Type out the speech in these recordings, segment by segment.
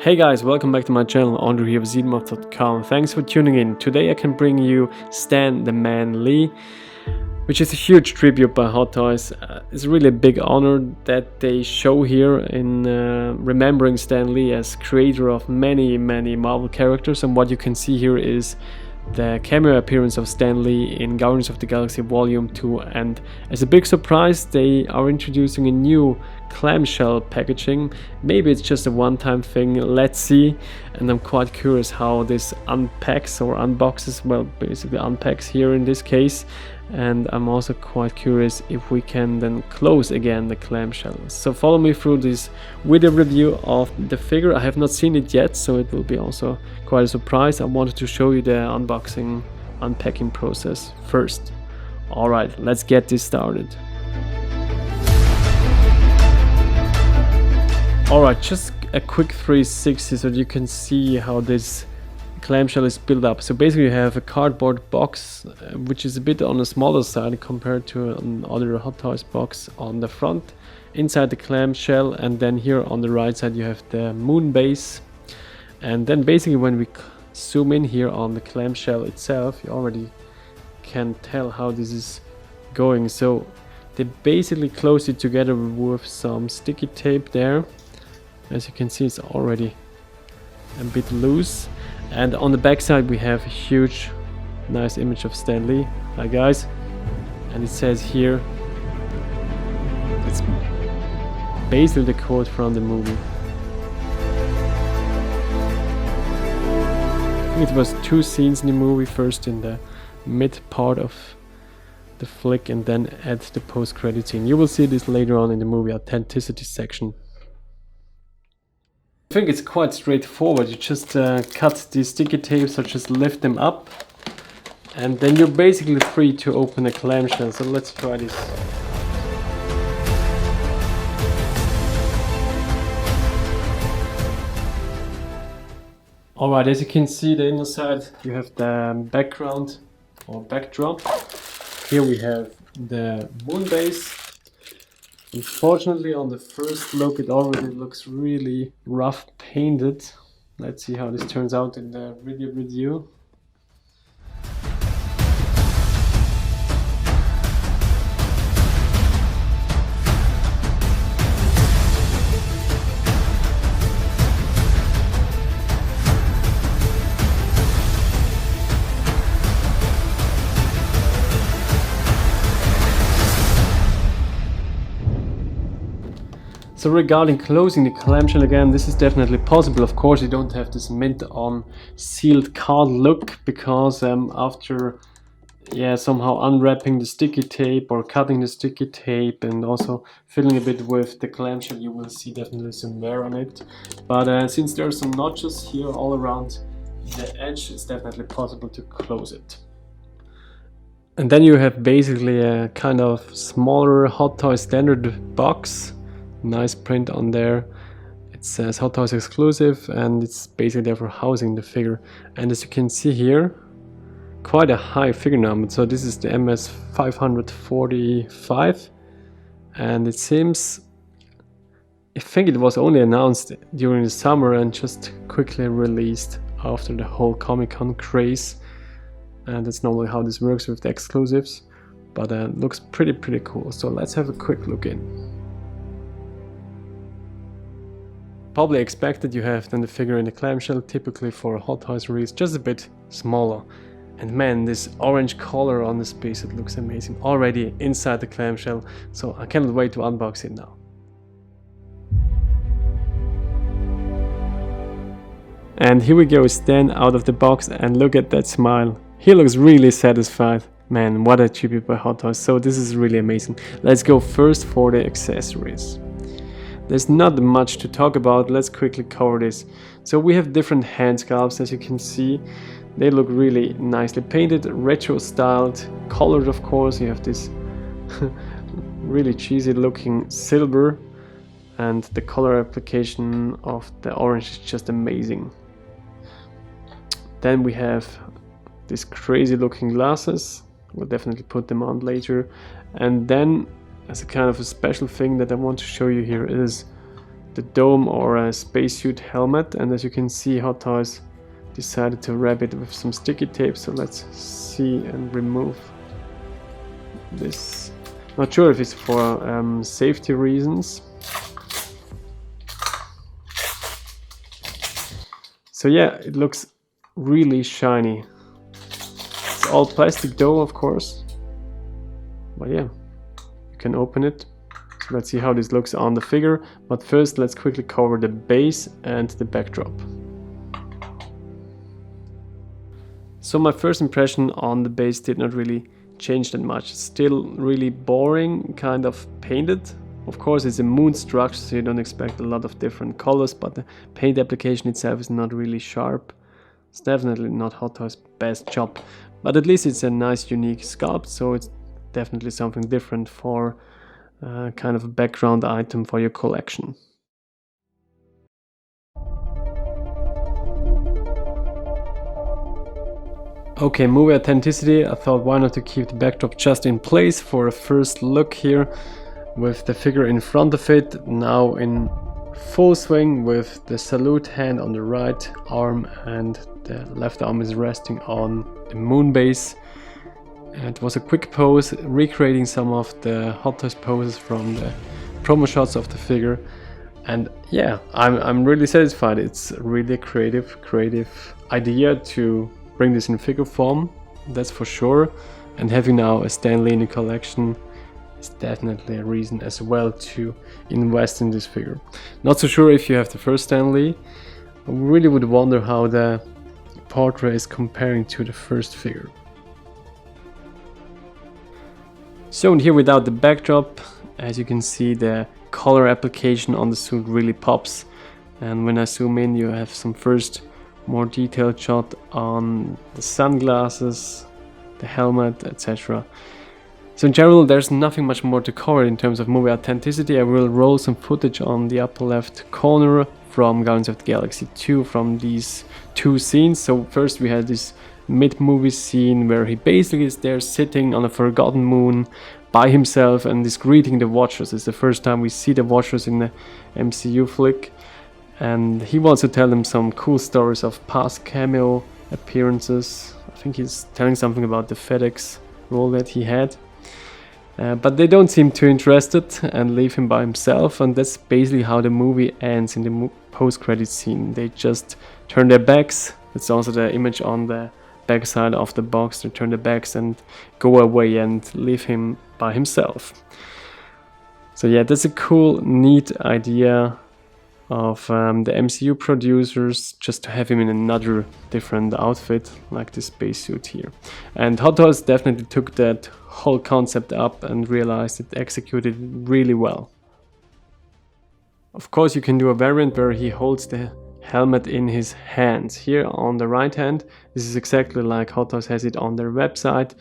Hey guys, welcome back to my channel, Andrew here with Ziedenmoth.com. Thanks for tuning in. Today I can bring you Stan the Man Lee, which is a huge tribute by Hot Toys. It's really a big honor that they show here in remembering Stan Lee as creator of many Marvel characters. And what you can see here is the cameo appearance of Stan Lee in Guardians of the Galaxy Volume 2, and as a big surprise they are introducing a new clamshell packaging. Maybe it's just a one-time thing, let's see. And I'm quite curious how this unpacks or unboxes, well, basically unpacks here in this case. And I'm also quite curious if we can then close again the clamshell. So follow me through this video review of the figure. I have not seen it yet, so it will be also quite a surprise. I wanted to show you the unboxing, unpacking process first. Alright, let's get this started. Alright, just a quick 360 so you can see how this clamshell is built up. So basically you have a cardboard box which is a bit on the smaller side compared to another Hot Toys box on the front, inside the clamshell, and then here on the right side you have the moon base. And then basically when we zoom in here on the clamshell itself, you already can tell how this is going. So they basically close it together with some sticky tape there. As you can see, it's already a bit loose. And on the back side we have a huge nice image of Stan Lee. Hi guys. And it says here, it's basically the quote from the movie. I think it was two scenes in the movie, first in the mid part of the flick and then at the post-credit scene. You will see this later on in the movie authenticity section. I think it's quite straightforward. You just cut these sticky tapes or just lift them up, and then you're basically free to open a clamshell. So let's try this. Alright, as you can see, the inner side you have the background or backdrop. Here we have the moon base. Unfortunately, on the first look it already looks really rough painted. Let's see how this turns out in the video review. So regarding closing the clamshell again, this is definitely possible. Of course you don't have this mint on sealed card look, because after somehow unwrapping the sticky tape or cutting the sticky tape and also filling a bit with the clamshell, you will see definitely some wear on it. But since there are some notches here all around the edge, it's definitely possible to close it. And then you have basically a kind of smaller Hot Toys standard box. Nice print on there. It says Hot Toys exclusive, and it's basically there for housing the figure. And as you can see here, quite a high figure number. So this is the MMS545, and it seems, I think it was only announced during the summer and just quickly released after the whole Comic-Con craze. And that's normally how this works with the exclusives, but it looks pretty cool. So let's have a quick look in. Probably expected you have then the figure in the clamshell, typically for a Hot Toys release, just a bit smaller. And man, this orange color on this piece, it looks amazing already inside the clamshell, so I cannot wait to unbox it now. And here we go, Stan out of the box, and look at that smile. He looks really satisfied. Man, what a tribute by Hot Toys, so this is really amazing. Let's go first for the accessories. There's not much to talk about, let's quickly cover this. So we have different hand sculpts, as you can see. They look really nicely painted, retro styled, colored of course. You have this really cheesy looking silver, and the color application of the orange is just amazing. Then we have these crazy looking glasses. We'll definitely put them on later. And then as a kind of a special thing that I want to show you here is the dome or a spacesuit helmet, and as you can see, Hot Toys decided to wrap it with some sticky tape. So let's see and remove this. Not sure if it's for safety reasons. So yeah, it looks really shiny. It's all plastic though, of course. But yeah, you can open it. So let's see how this looks on the figure. But first, let's quickly cover the base and the backdrop. So my first impression on the base did not really change that much. It's still really boring, kind of painted. Of course, it's a moon structure, so you don't expect a lot of different colors, but the paint application itself is not really sharp. It's definitely not Hot Toys' best job, but at least it's a nice, unique sculpt, so it's definitely something different for kind of a background item for your collection. Okay, movie authenticity. I thought why not to keep the backdrop just in place for a first look here, with the figure in front of it, now in full swing with the salute hand on the right arm and the left arm is resting on the moon base. It was a quick pose, recreating some of the Hot Toys poses from the promo shots of the figure. And yeah, I'm really satisfied. It's really a creative idea to bring this in figure form, that's for sure. And having now a Stan Lee in the collection is definitely a reason as well to invest in this figure. Not so sure if you have the first Stan Lee. I really would wonder how the portrait is comparing to the first figure. Shown here without the backdrop, as you can see, the color application on the suit really pops, and when I zoom in you have some first more detailed shot on the sunglasses, the helmet, etc. So in general there's nothing much more to cover in terms of movie authenticity. I will roll some footage on the upper left corner from Guardians of the Galaxy 2 from these two scenes. So first we had this mid-movie scene where he basically is there sitting on a forgotten moon by himself and is greeting the Watchers. It's the first time we see the Watchers in the MCU flick, and he wants to tell them some cool stories of past cameo appearances. I think he's telling something about the FedEx role that he had, but they don't seem too interested and leave him by himself, and that's basically how the movie ends in the post-credit scene. They just turn their backs. It's also the image on the backside of the box. They turn their backs and go away and leave him by himself. So yeah, that's a cool, neat idea of the MCU producers, just to have him in another different outfit like this spacesuit here. And Hot Toys definitely took that whole concept up and realized it executed really well. Of course you can do a variant where he holds the helmet in his hands. Here on the right hand, this is exactly like Hot Toys has it on their website.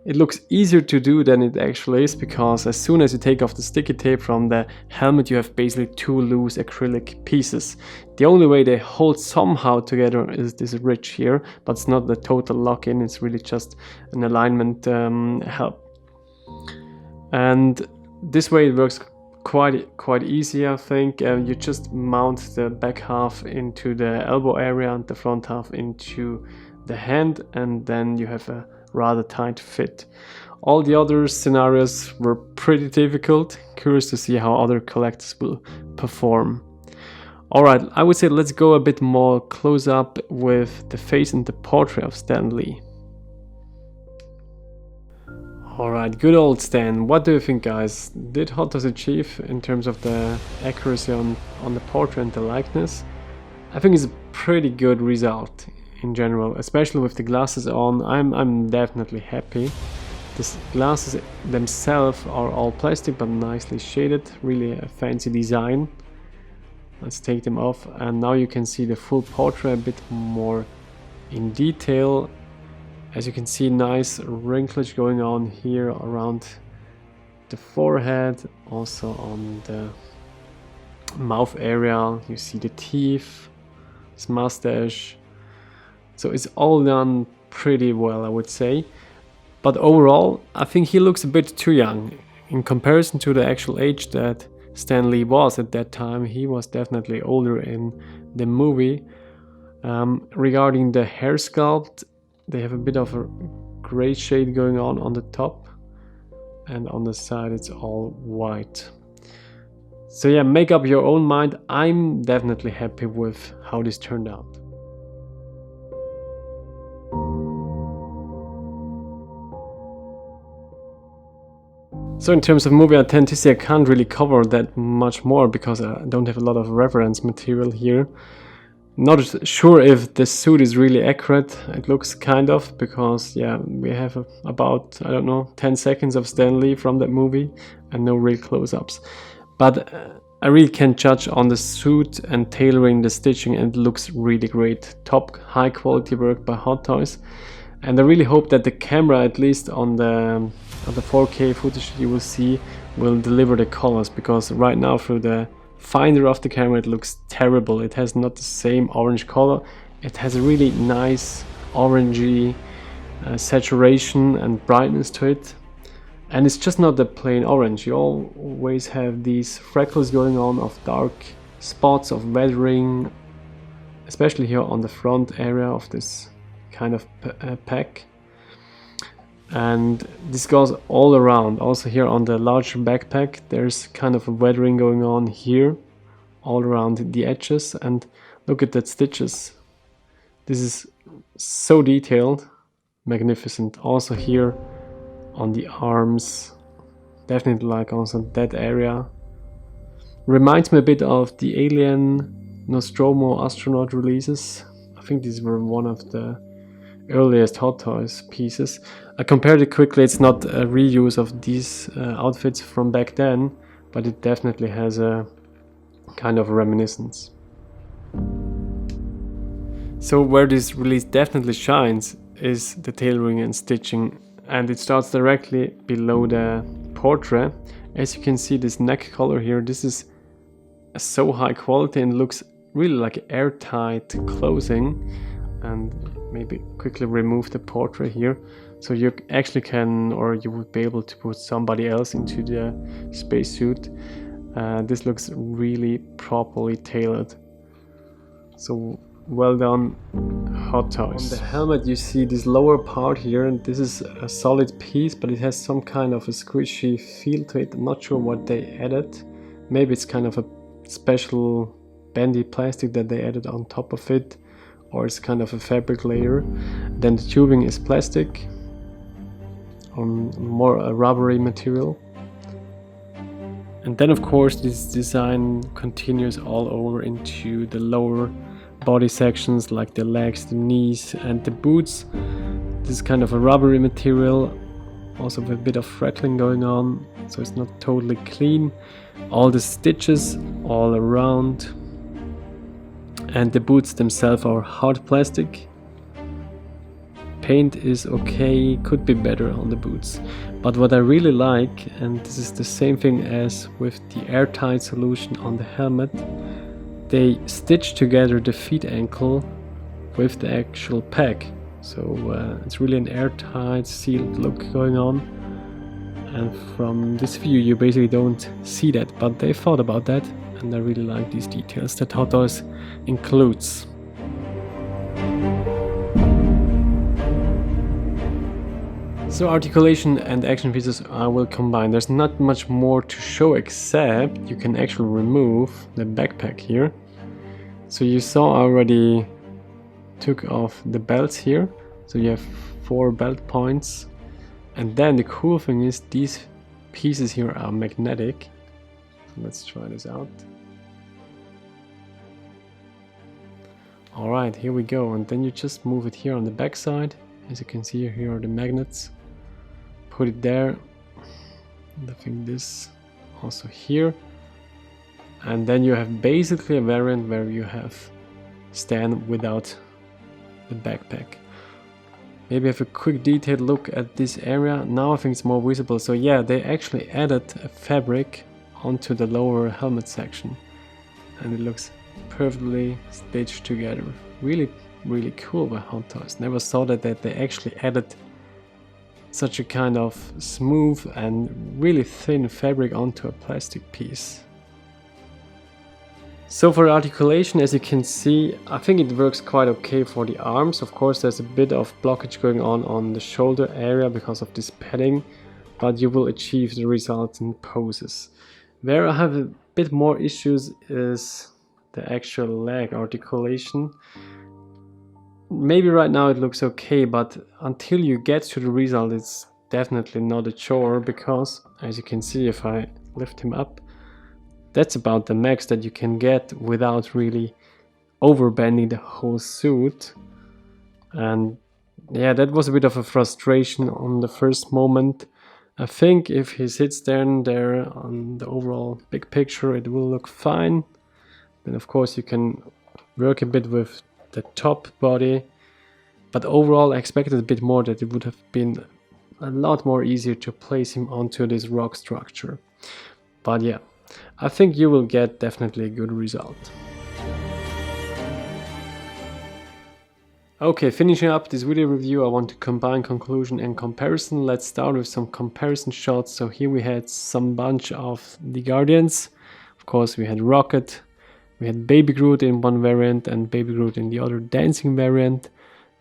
It looks easier to do than it actually is, because as soon as you take off the sticky tape from the helmet you have basically two loose acrylic pieces. The only way they hold somehow together is this ridge here, but it's not the total lock-in, it's really just an alignment help. And this way it works quite easy, I think. You just mount the back half into the elbow area and the front half into the hand, and then you have a rather tight fit. All the other scenarios were pretty difficult. Curious to see how other collectors will perform. Alright, I would say let's go a bit more close up with the face and the portrait of Stan Lee. Alright, good old Stan. What do you think, guys? Did Hot Toys achieve in terms of the accuracy on the portrait and the likeness? I think it's a pretty good result in general, especially with the glasses on. I'm definitely happy. The glasses themselves are all plastic but nicely shaded, really a fancy design. Let's take them off, and now you can see the full portrait a bit more in detail. As you can see, nice wrinklage going on here around the forehead, also on the mouth area. You see the teeth, his mustache. So it's all done pretty well, I would say. But overall, I think he looks a bit too young in comparison to the actual age that Stan Lee was at that time. He was definitely older in the movie. Regarding the hair sculpt, they have a bit of a gray shade going on the top, and on the side it's all white. So yeah, make up your own mind. I'm definitely happy with how this turned out. So in terms of movie authenticity, I can't really cover that much more because I don't have a lot of reference material here. Not sure if the suit is really accurate. It looks kind of, because yeah, we have about, I don't know, 10 seconds of Stan Lee from that movie and no real close-ups. But I really can judge on the suit and tailoring, the stitching, and it looks really great. Top high quality work by Hot Toys. And I really hope that the camera, at least on the 4K footage you will see, will deliver the colors, because right now through the finder of the camera it looks terrible. It has not the same orange color. It has a really nice orangey saturation and brightness to it, and it's just not the plain orange. You always have these freckles going on of dark spots of weathering, especially here on the front area of this kind of pack, and this goes all around. Also here on the larger backpack there's kind of a weathering going on here all around the edges, and look at that stitches. This is so detailed, magnificent. Also here on the arms, definitely like also that area. Reminds me a bit of the Alien Nostromo astronaut releases. I think these were one of the earliest Hot Toys pieces. I compared it quickly. It's not a reuse of these outfits from back then, but it definitely has a kind of reminiscence. So where this release definitely shines is the tailoring and stitching, and it starts directly below the portrait. As you can see, this neck collar here, this is so high quality and looks really like airtight clothing. And maybe quickly remove the portrait here, so you actually can, or you would be able to put somebody else into the spacesuit. This looks really properly tailored, so well done, Hot Toys. On the helmet you see this lower part here, and this is a solid piece, but it has some kind of a squishy feel to it. I'm not sure what they added. Maybe it's kind of a special bendy plastic that they added on top of it, or it's kind of a fabric layer. Then the tubing is plastic, on more a rubbery material. And then of course this design continues all over into the lower body sections, like the legs, the knees and the boots. This is kind of a rubbery material, also with a bit of freckling going on, so it's not totally clean. All the stitches all around. And the boots themselves are hard plastic. Paint is okay, could be better on the boots. But what I really like, and this is the same thing as with the airtight solution on the helmet, they stitch together the feet ankle with the actual pack. So it's really an airtight, sealed look going on. And from this view you basically don't see that, but they thought about that. And I really like these details that Hot Toys includes. So articulation and action pieces I will combine. There's not much more to show, except you can actually remove the backpack here. So you saw I already took off the belts here. So you have 4 belt points. And then the cool thing is these pieces here are magnetic. Let's try this out. Alright, here we go, and then you just move it here on the back side. As you can see, here are the magnets. Put it there. And I think this also here. And then you have basically a variant where you have Stan without the backpack. Maybe have a quick detailed look at this area. Now I think it's more visible. So yeah, they actually added a fabric onto the lower helmet section, and it looks perfectly stitched together. Really, really cool by Hot Toys. Never saw that they actually added such a kind of smooth and really thin fabric onto a plastic piece. So for articulation, as you can see, I think it works quite okay for the arms. Of course, there's a bit of blockage going on the shoulder area because of this padding, but you will achieve the results in poses. Where I have a bit more issues is the actual leg articulation. Maybe right now it looks okay, but until you get to the result, it's definitely not a chore, because as you can see, if I lift him up, that's about the max that you can get without really overbending the whole suit. And yeah, that was a bit of a frustration on the first moment. I think if he sits down there on the overall big picture, it will look fine. Then of course you can work a bit with the top body, but overall I expected a bit more, that it would have been a lot more easier to place him onto this rock structure. But yeah, I think you will get definitely a good result. Okay, finishing up this video review, I want to combine conclusion and comparison. Let's start with some comparison shots. So here we had some bunch of the Guardians. Of course we had Rocket, we had Baby Groot in one variant and Baby Groot in the other dancing variant,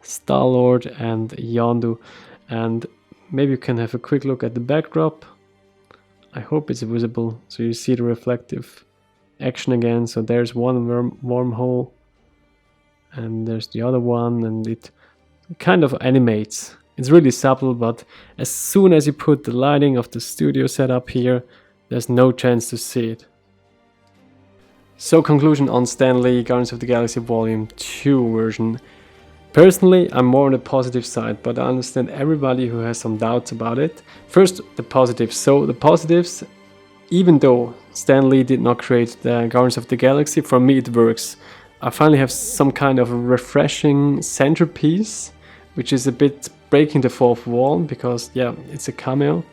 Star-Lord and Yondu. And maybe you can have a quick look at the backdrop. I hope it's visible, so you see the reflective action again. So there's one wormhole, and there's the other one, and it kind of animates. It's really subtle, but as soon as you put the lighting of the studio setup here, there's no chance to see it. So conclusion on Stan Lee Guardians of the Galaxy Volume 2 version. Personally, I'm more on the positive side, but I understand everybody who has some doubts about it. First, the positives. So the positives, even though Stan Lee did not create the Guardians of the Galaxy, for me it works. I finally have some kind of refreshing centerpiece, which is a bit breaking the fourth wall, because yeah, it's a cameo.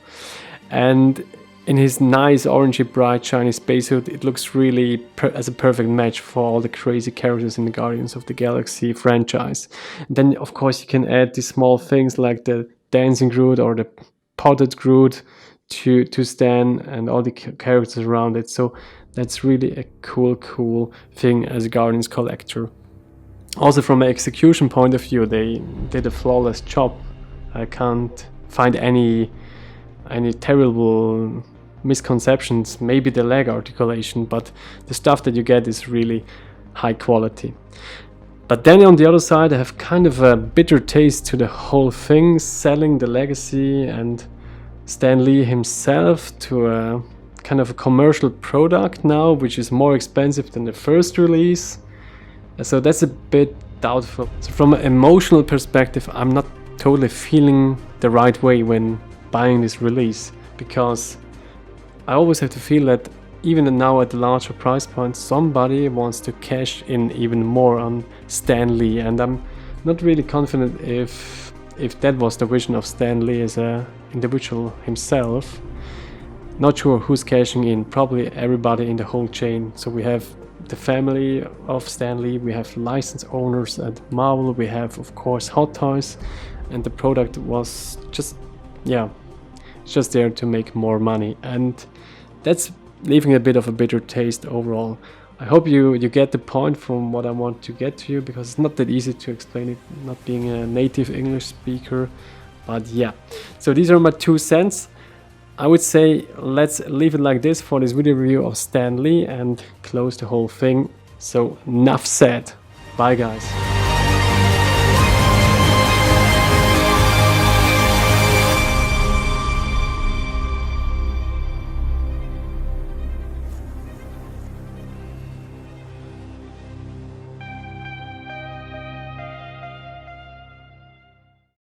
And in his nice orangey bright shiny spacesuit, it looks really as a perfect match for all the crazy characters in the Guardians of the Galaxy franchise. And then of course you can add these small things like the dancing Groot or the potted Groot to Stan and all the characters around it. So that's really a cool thing as a Guardians collector. Also from an execution point of view, they did a flawless job. I can't find any terrible misconceptions. Maybe the leg articulation, but the stuff that you get is really high quality. But then on the other side, I have kind of a bitter taste to the whole thing, selling the legacy and Stan Lee himself to a kind of a commercial product now, which is more expensive than the first release. So that's a bit doubtful. So from an emotional perspective, I'm not totally feeling the right way when buying this release, because I always have to feel that even now at the larger price point, somebody wants to cash in even more on Stan Lee, and I'm not really confident if that was the vision of Stan Lee as an individual himself. Not sure who's cashing in, probably everybody in the whole chain. So we have the family of Stan Lee, we have license owners at Marvel, we have of course Hot Toys, and the product was just, yeah, just there to make more money, and that's leaving a bit of a bitter taste overall. I hope you get the point from what I want to get to you, because it's not that easy to explain it, not being a native English speaker. But yeah, so these are my 2 cents. I would say let's leave it like this for this video review of Stan Lee and close the whole thing. So enough said. Bye guys.